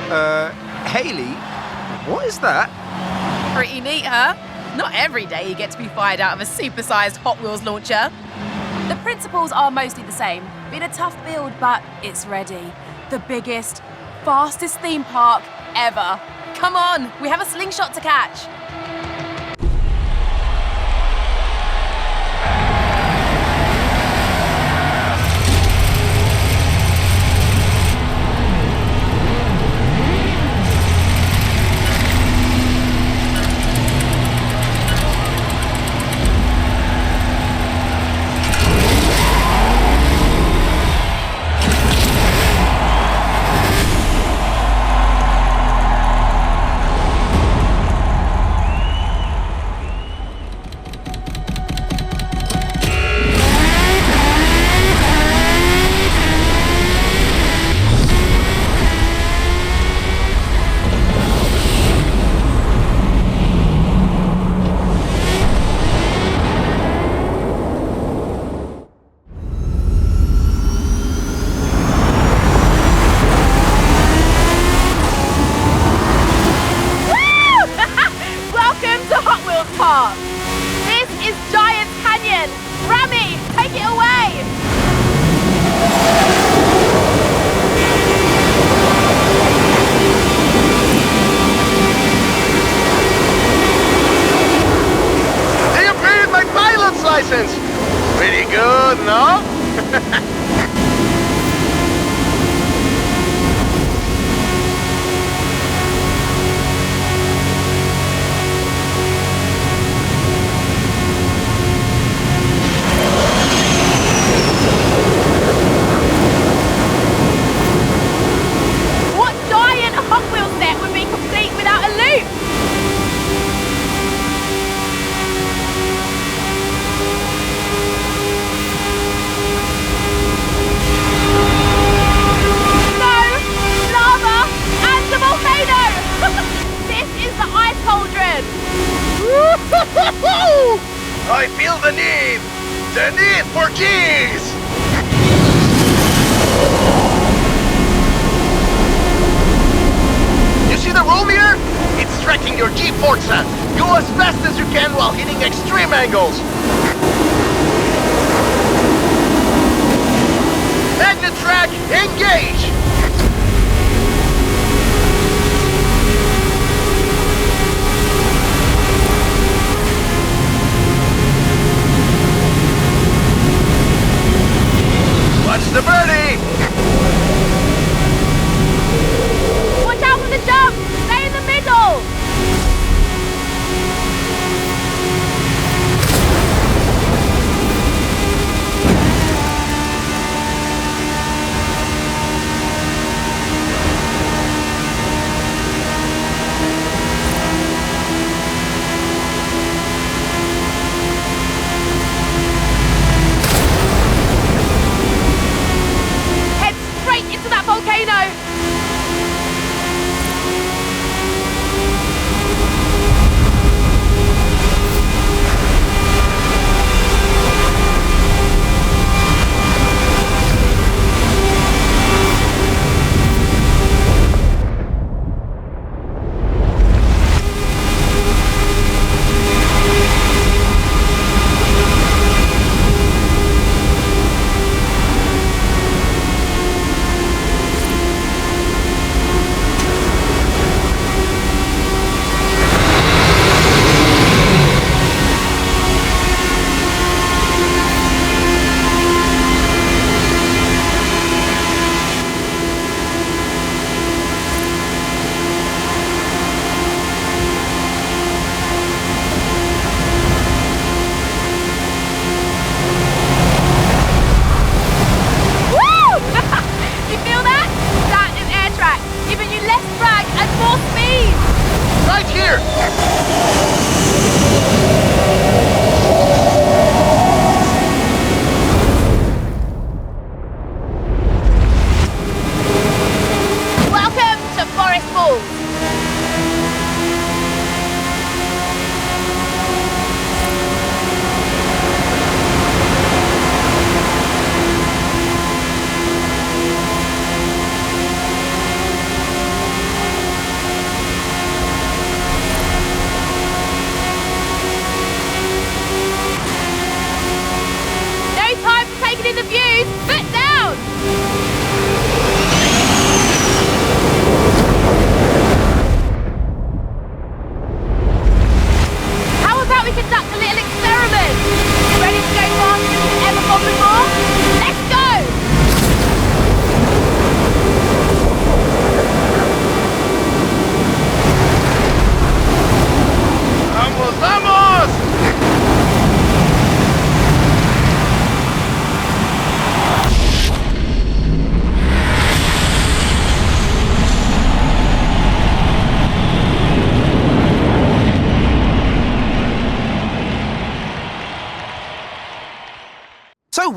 Haley, what is that? Pretty neat, huh? Not every day you get to be fired out of a supersized Hot Wheels launcher. The principles are mostly the same. Been a tough build, but it's ready. The biggest, fastest theme park ever. Come on, we have a slingshot to catch. This is Giant Canyon! Rami, take it away! They upgraded my pilot's license! Pretty good, no? I feel the need for keys! You see the roll meter? It's tracking your G-Forza. Go as fast as you can while hitting extreme angles. Magnet track, engage! Watch the birdie! Watch out for the jump! Stay in the middle!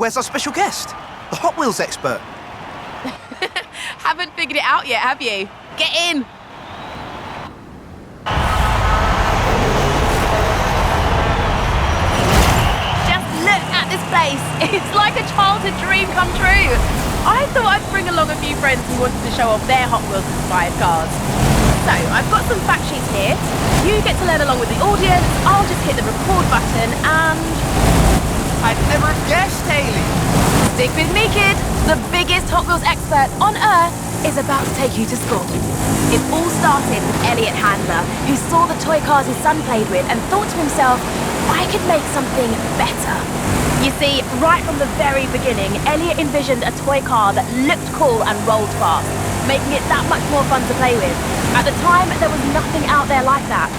where's our special guest? The Hot Wheels expert. Haven't figured it out yet, have you? Get in! Just look at this place. It's like a childhood dream come true. I thought I'd bring along a few friends who wanted to show off their Hot Wheels inspired cars. So, I've got some fact sheets here. You get to learn along with the audience. I'll just hit the record button and... I'd never have guessed, Hayley. Stick with me, kid. The biggest Hot Wheels expert on Earth is about to take you to school. It all started with Elliot Handler, who saw the toy cars his son played with and thought to himself, I could make something better. You see, right from the very beginning, Elliot envisioned a toy car that looked cool and rolled fast, making it that much more fun to play with. At the time, there was nothing out there like that.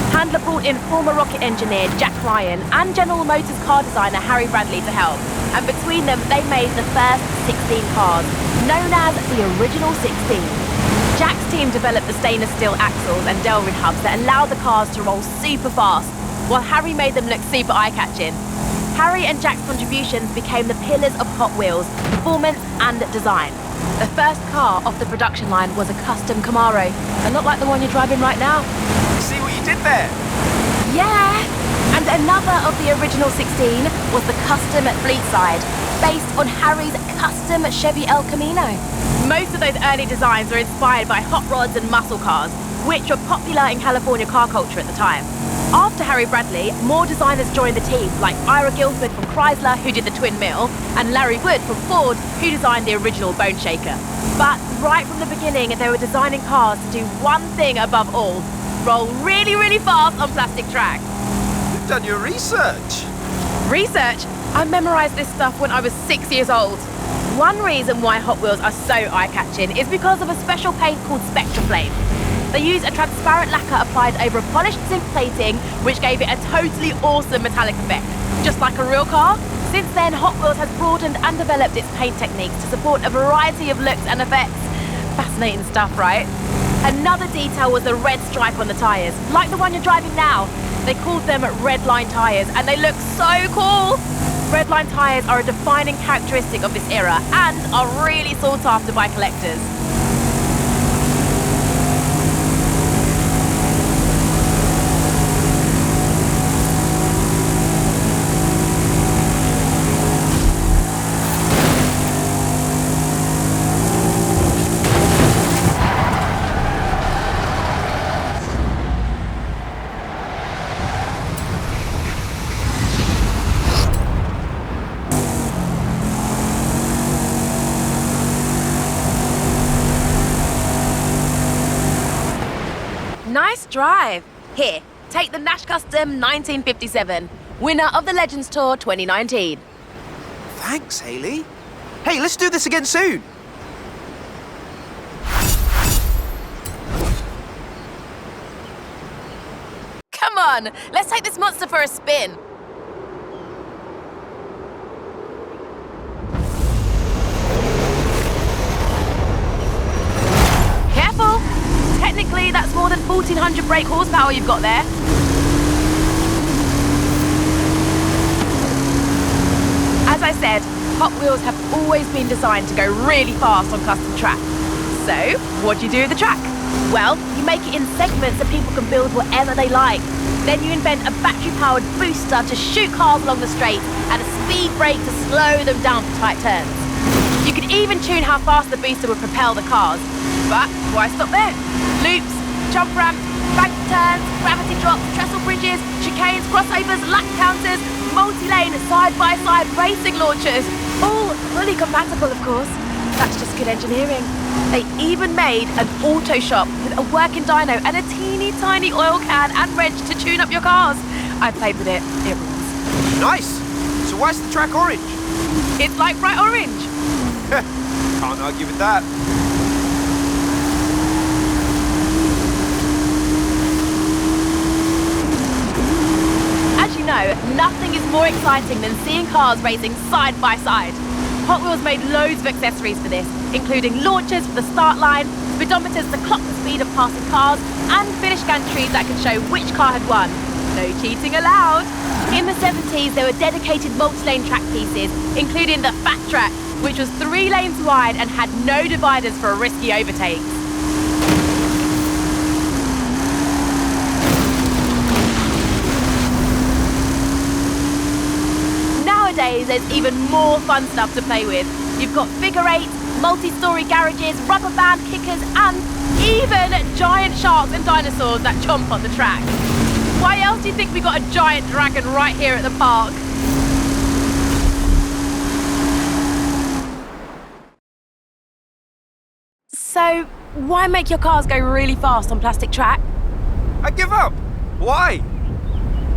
Handler brought in former rocket engineer Jack Ryan and General Motors car designer Harry Bradley to help. And between them, they made the first 16 cars, known as the Original 16. Jack's team developed the stainless steel axles and Delrin hubs that allowed the cars to roll super fast, while Harry made them look super eye-catching. Harry and Jack's contributions became the pillars of Hot Wheels, performance and design. The first car off the production line was a custom Camaro, a lot like the one you're driving right now. See what you did there? Yeah! And another of the Original 16 was the custom Fleetside, based on Harry's custom Chevy El Camino. Most of those early designs are inspired by hot rods and muscle cars, which were popular in California car culture at the time. After Harry Bradley, more designers joined the team, like Ira Guilford from Chrysler, who did the Twin Mill, and Larry Wood from Ford, who designed the original Bone Shaker. But right from the beginning, they were designing cars to do one thing above all: roll really, really fast on plastic tracks. You've done your research. Research? I memorized this stuff when I was 6 years old. One reason why Hot Wheels are so eye-catching is because of a special paint called Spectraflame. They use a transparent lacquer applied over a polished zinc plating, which gave it a totally awesome metallic effect. Just like a real car, since then Hot Wheels has broadened and developed its paint techniques to support a variety of looks and effects. Fascinating stuff, right? Another detail was the red stripe on the tyres, like the one you're driving now. They called them red line tyres, and they look so cool! Red line tyres are a defining characteristic of this era and are really sought after by collectors. Nice drive. Here, take the Nash Custom 1957, winner of the Legends Tour 2019. Thanks, Hayley. Hey, let's do this again soon. Come on, let's take this monster for a spin. Careful! Technically, that's more than 1,400 brake horsepower you've got there. As I said, Hot Wheels have always been designed to go really fast on custom track. So, what do you do with the track? Well, you make it in segments so people can build whatever they like. Then you invent a battery-powered booster to shoot cars along the straight and a speed brake to slow them down for tight turns. You could even tune how fast the booster would propel the cars. But why stop there? Loops, jump ramps, bank turns, gravity drops, trestle bridges, chicanes, crossovers, lap counters, multi-lane, side-by-side racing launchers. All fully compatible, of course. That's just good engineering. They even made an auto shop with a working dyno and a teeny tiny oil can and wrench to tune up your cars. I played with it. It rules. Nice. So why's the track orange? It's like bright orange. Can't argue with that. As you know, nothing is more exciting than seeing cars racing side by side. Hot Wheels made loads of accessories for this, including launchers for the start line, speedometers to clock the speed of passing cars, and finish gantries that can show which car had won. No cheating allowed. In the 70s, there were dedicated multi-lane track pieces, including the Fat Track, which was 3 lanes wide and had no dividers for risky overtakes. Nowadays, there's even more fun stuff to play with. You've got figure eights, multi-story garages, rubber band kickers, and even giant sharks and dinosaurs that chomp on the track. Why else do you think we got a giant dragon right here at the park? So, why make your cars go really fast on plastic track? I give up. Why?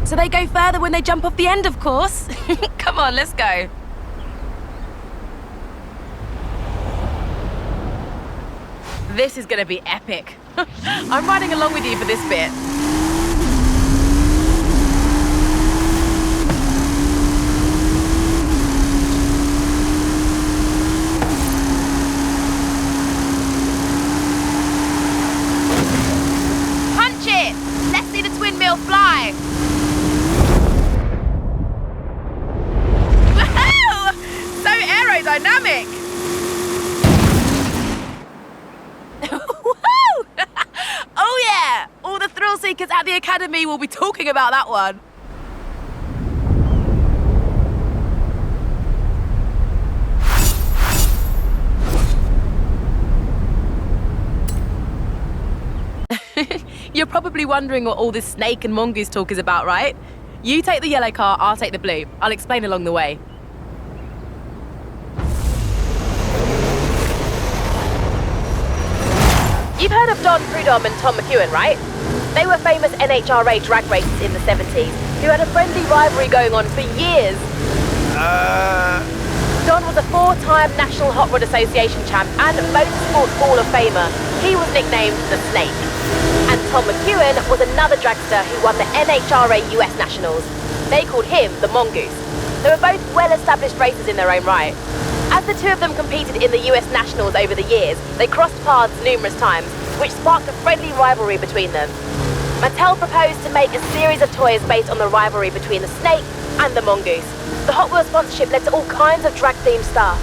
So they go further when they jump off the end, of course. Come on, let's go. This is gonna be epic. I'm riding along with you for this bit. Punch it! Let's see the twin wheel fly. Wow! So aerodynamic. Oh yeah! All the thrill seekers at the Academy will be talking about that one. You're probably wondering what all this snake and mongoose talk is about, right? You take the yellow car, I'll take the blue. I'll explain along the way. You've heard of Don Prudhomme and Tom McEwen, right? They were famous NHRA drag racers in the 70s who had a friendly rivalry going on for years. Don was a 4-time National Hot Rod Association champ and Motorsport Hall of Famer. He was nicknamed the Snake. And Tom McEwen was another dragster who won the NHRA US Nationals. They called him the Mongoose. They were both well-established racers in their own right. As the two of them competed in the US Nationals over the years, they crossed paths numerous times, which sparked a friendly rivalry between them. Mattel proposed to make a series of toys based on the rivalry between the Snake and the Mongoose. The Hot Wheels sponsorship led to all kinds of drag-themed stuff.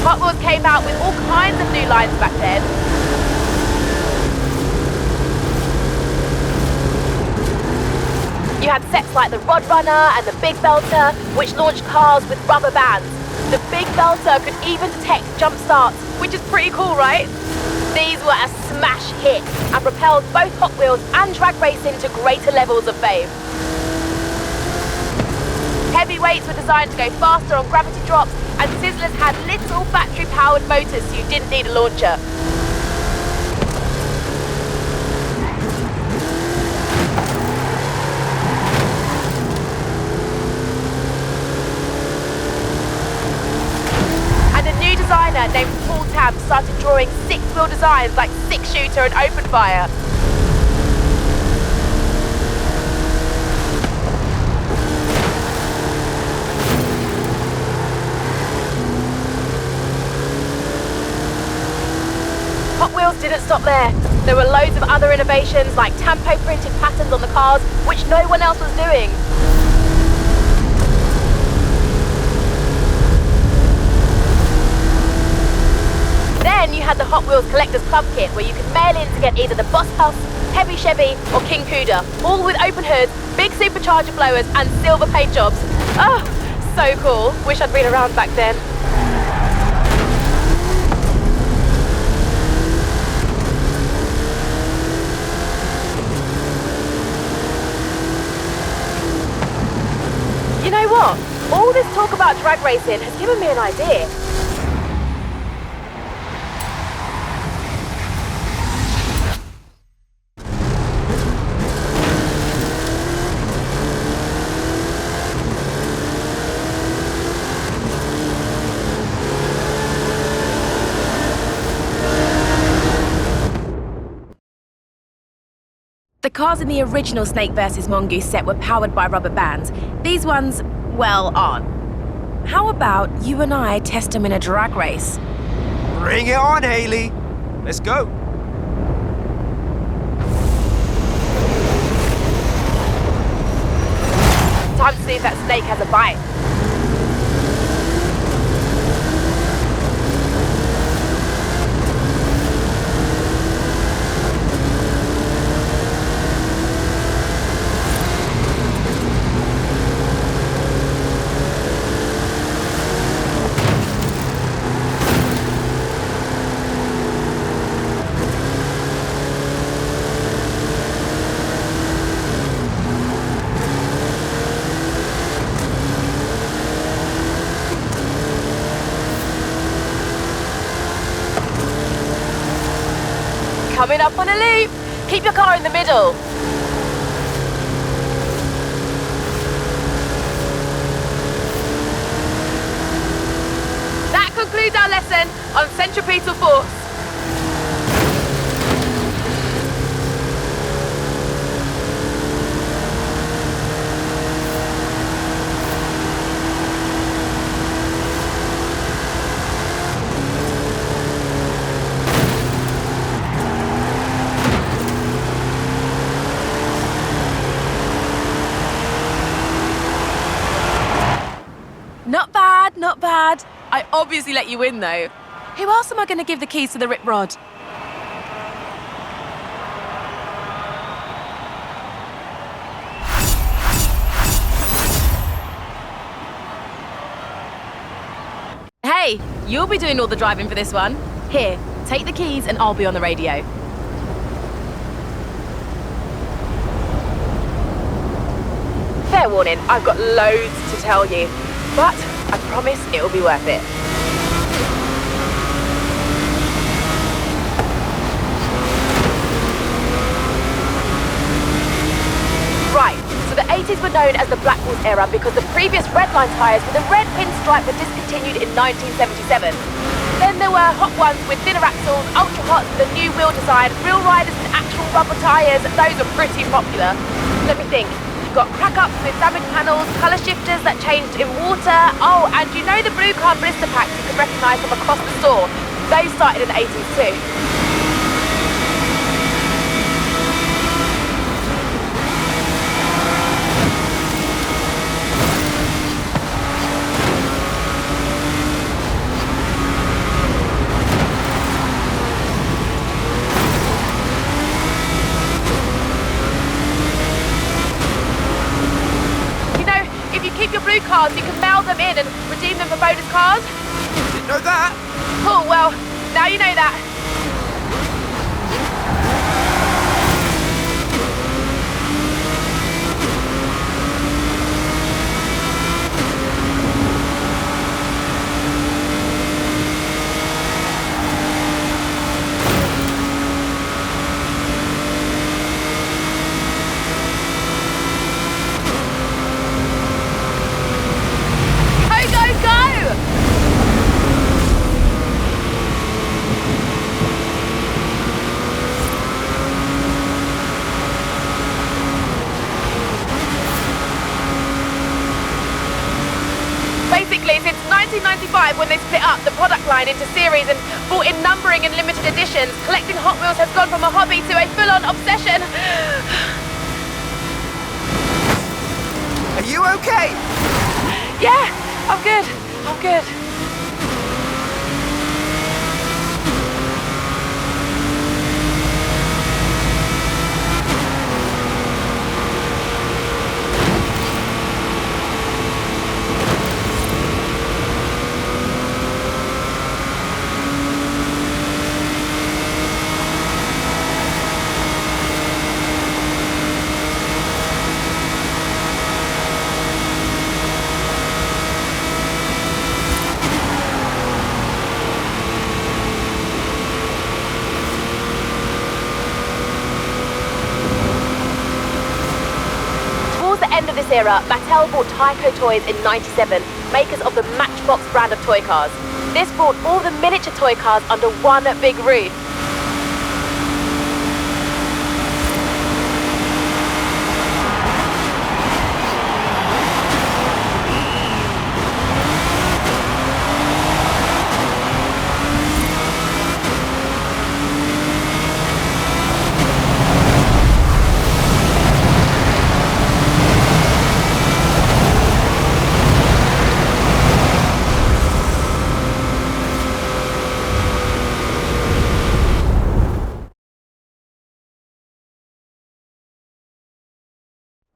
Hot Wheels came out with all kinds of new lines back then. You had sets like the Rod Runner and the Big Belter, which launched cars with rubber bands. The Big Belter could even detect jump starts, which is pretty cool, right? These were a smash hit and propelled both Hot Wheels and drag racing to greater levels of fame. Heavyweights were designed to go faster on gravity drops, and Sizzlers had little battery-powered motors so you didn't need a launcher. And a new designer named Paul Tam started drawing 6-wheel designs like 6-shooter and open fire. Hot Wheels didn't stop there. There were loads of other innovations like tampo printed patterns on the cars, which no one else was doing. Then you had the Hot Wheels Collector's Club Kit, where you could mail in to get either the Boss House, Heavy Chevy or King Cuda, all with open hoods, big supercharger blowers and silver paint jobs. Oh, so cool. Wish I'd been around back then. You know what? All this talk about drag racing has given me an idea. The cars in the original Snake vs Mongoose set were powered by rubber bands. These ones, well, aren't. How about you and I test them in a drag race? Bring it on, Haley. Let's go. Time to see if that snake has a bite. Coming up on a loop. Keep your car in the middle. That concludes our lesson on centripetal force. Not bad, not bad. I obviously let you win, though. Who else am I going to give the keys to the rip rod? Hey, you'll be doing all the driving for this one. Here, take the keys and I'll be on the radio. Fair warning, I've got loads to tell you, but I promise it'll be worth it. Right, so the 80s were known as the Black Wheels era because the previous Redline tyres with a red pinstripe were discontinued in 1977. Then there were hot ones with thinner axles, ultra hots with a new wheel design, real riders and actual rubber tyres. Those are pretty popular. Let me think. You've got crack-ups with damaged panels, colour shifters that changed in water. Oh, and you know the blue card blister packs you can recognise from across the store? Those started in the 80s too. Keep your blue cards, you can mail them in and redeem them for bonus cars. Didn't know that. Cool, well, now you know that. Basically, since 1995, when they split up the product line into series and brought in numbering and limited editions, collecting Hot Wheels has gone from a hobby to a full-on obsession. Are you okay? Yeah, I'm good. I'm good. End of this era, Mattel bought Tyco Toys in '97, makers of the Matchbox brand of toy cars. This brought all the miniature toy cars under one big roof.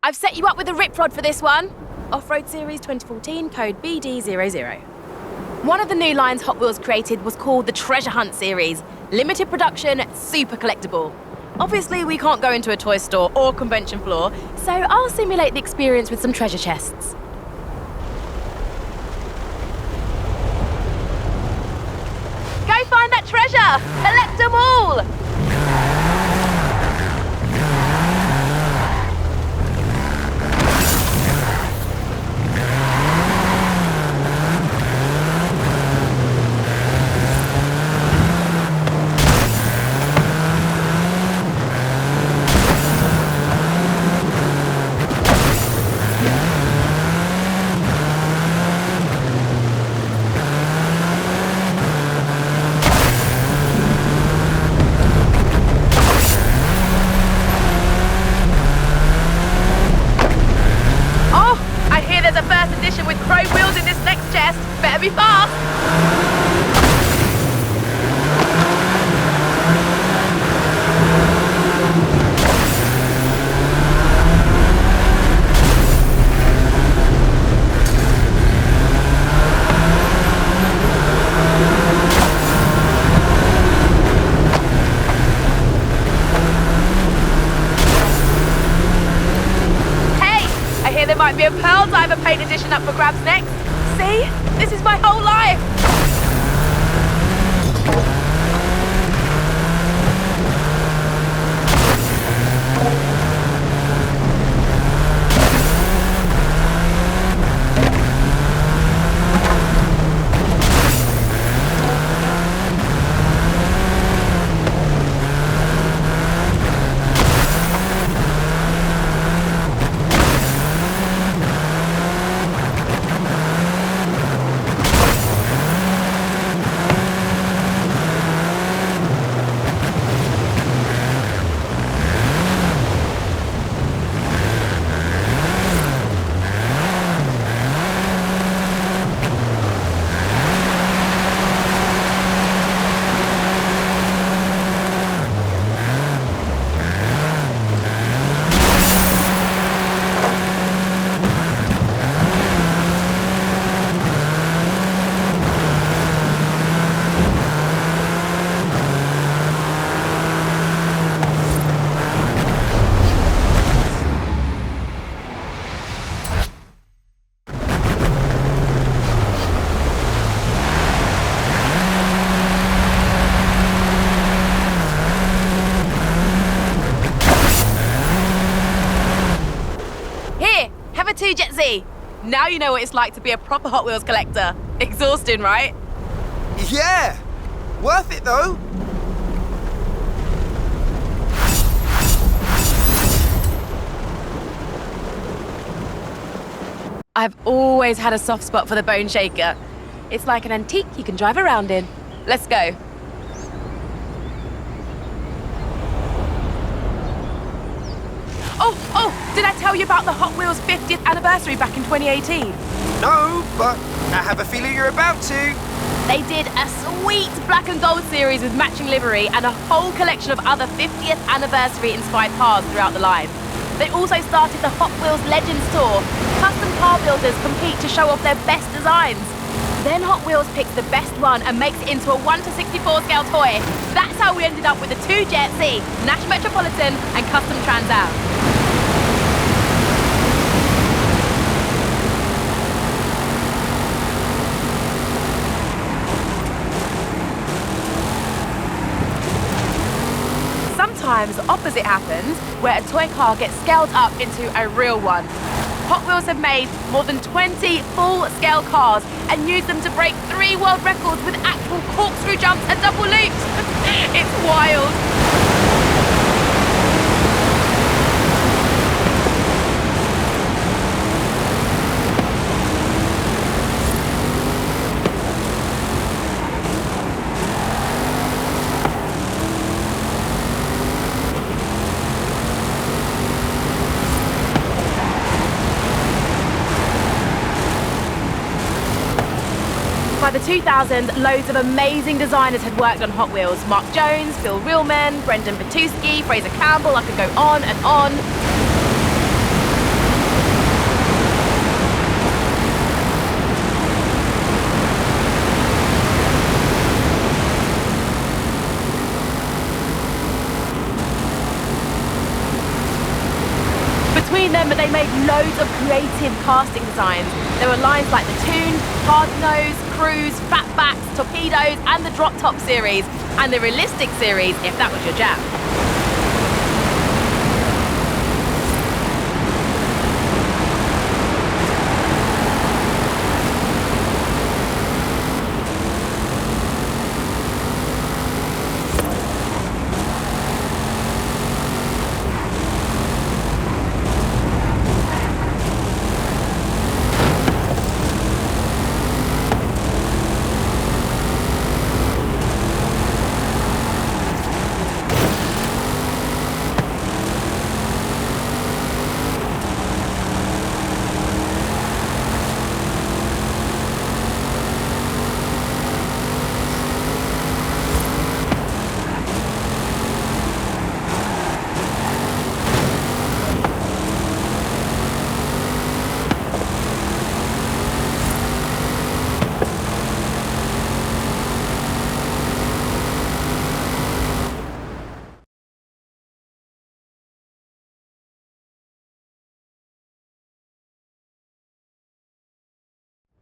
I've set you up with a rip rod for this one. Off-Road Series 2014, code BD00. One of the new lines Hot Wheels created was called the Treasure Hunt Series. Limited production, super collectible. Obviously, we can't go into a toy store or convention floor, so I'll simulate the experience with some treasure chests. Go find that treasure! Collect them all! Be fast! Hey! I hear there might be a Pearl Diver paint edition up for grabs next. See? This is my whole life! Jet Z. Now you know what it's like to be a proper Hot Wheels collector. Exhausting, right? Yeah! Worth it, though. I've always had a soft spot for the Bone Shaker. It's like an antique you can drive around in. Let's go. Oh, did I tell you about the Hot Wheels 50th anniversary back in 2018? No, but I have a feeling you're about to. They did a sweet black and gold series with matching livery and a whole collection of other 50th anniversary inspired cars throughout the line. They also started the Hot Wheels Legends Tour. Custom car builders compete to show off their best designs. Then Hot Wheels picks the best one and makes it into a 1/64 scale toy. That's how we ended up with the two Jet Z, Nash Metropolitan and Custom Trans Am. Sometimes the opposite happens, where a toy car gets scaled up into a real one. Hot Wheels have made more than 20 full-scale cars and used them to break 3 world records with actual corkscrew jumps and double loops. It's wild. By the 2000s, loads of amazing designers had worked on Hot Wheels. Mark Jones, Phil Reelman, Brendan Batuski, Fraser Campbell, I could go on and on. Between them, they made loads of creative casting designs. There were lines like the Toon, Hard Nose, Cruise, Fatbacks, Torpedoes, and the Drop Top series, and the Realistic series, if that was your jam.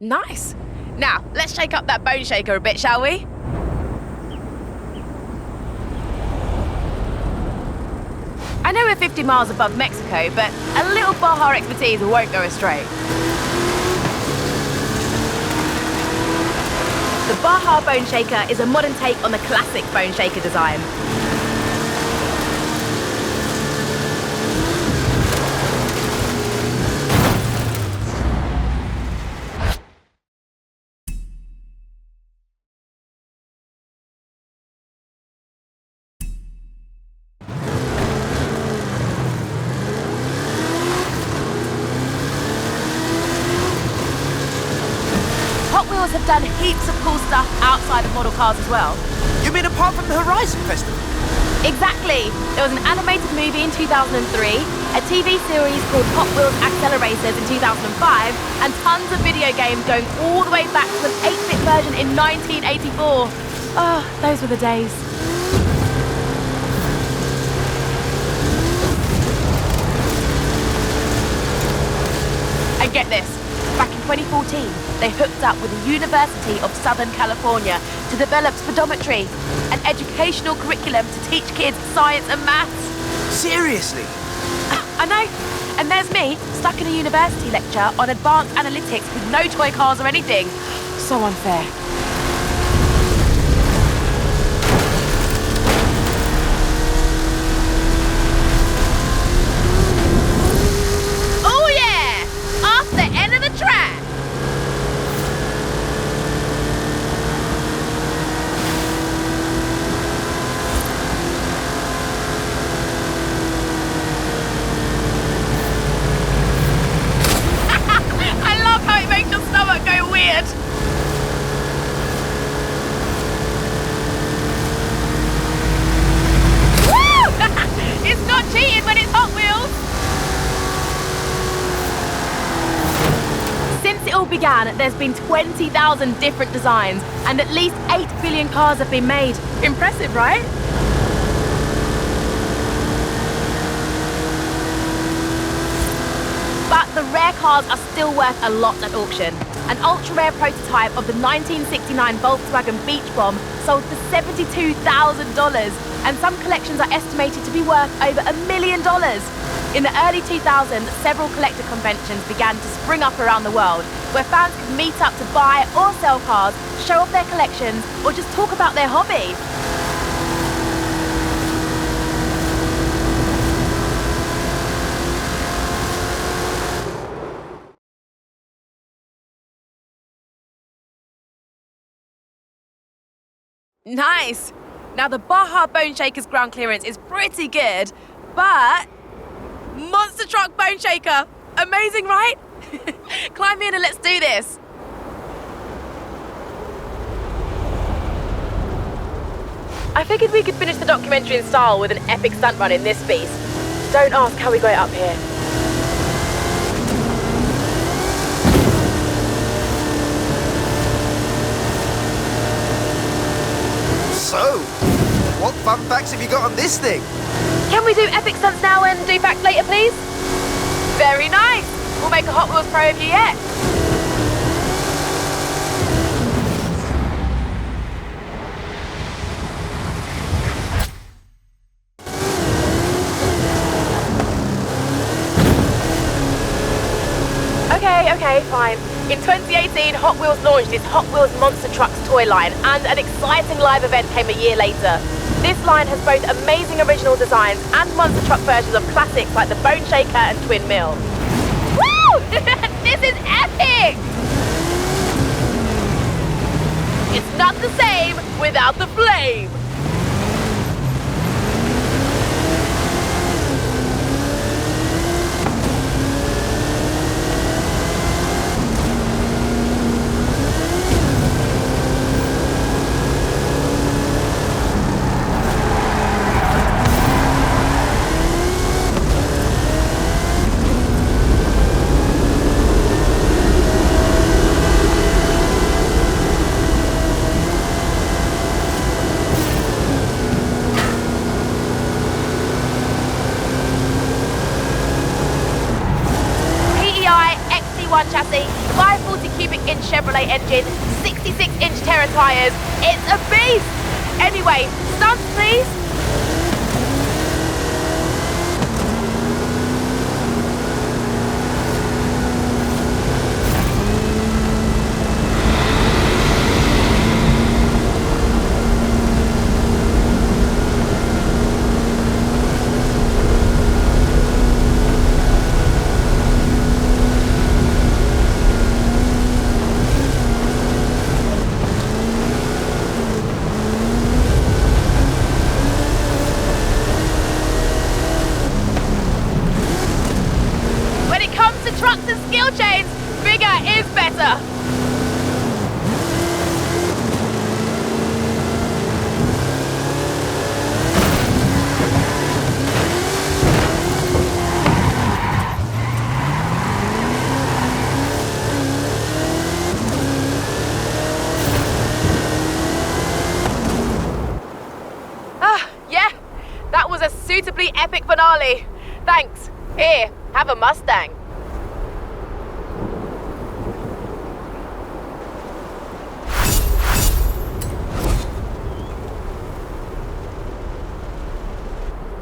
Nice. Now, let's shake up that bone shaker a bit, shall we? I know we're 50 miles above Mexico, but a little Baja expertise won't go astray. The Baja Bone Shaker is a modern take on the classic Bone Shaker design. Have done heaps of cool stuff outside of model cars as well. You mean apart from the Horizon Festival? Exactly. There was an animated movie in 2003, a TV series called Hot Wheels Accelerators in 2005, and tons of video games going all the way back to an 8-bit version in 1984. Oh, those were the days. And get this. Back in 2014, they hooked up with the University of Southern California to develop speedometry, an educational curriculum to teach kids science and maths. Seriously? I know. And there's me, stuck in a university lecture on advanced analytics with no toy cars or anything. So unfair. Began, there's been 20,000 different designs and at least 8 billion cars have been made. Impressive, right? But the rare cars are still worth a lot at auction. An ultra-rare prototype of the 1969 Volkswagen Beach Bomb sold for $72,000, and some collections are estimated to be worth over $1 million. In the early 2000s, several collector conventions began to spring up around the world, where fans could meet up to buy or sell cars, show off their collections, or just talk about their hobby. Nice! Now the Baja Bone Shaker's ground clearance is pretty good, but monster truck Bone Shaker! Amazing, right? Climb in and let's do this. I figured we could finish the documentary in style with an epic stunt run in this beast. Don't ask how we got it up here. So, what fun facts have you got on this thing? Can we do epic stunts now and do facts later, please? Very nice. We'll make a Hot Wheels pro of you yet. Okay, fine. In 2018, Hot Wheels launched its Hot Wheels Monster Trucks toy line, and an exciting live event came a year later. This line has both amazing original designs and monster truck versions of classics like the Bone Shaker and Twin Mill. Woo! This is epic! It's not the same without the flame. Chassis, 540 cubic inch Chevrolet engine, 66 inch Terra tyres. It's a beast! Anyway, stunts please. Trucks and skill chains, bigger is better. Yeah, that was a suitably epic finale. Thanks. Here, have a Mustang.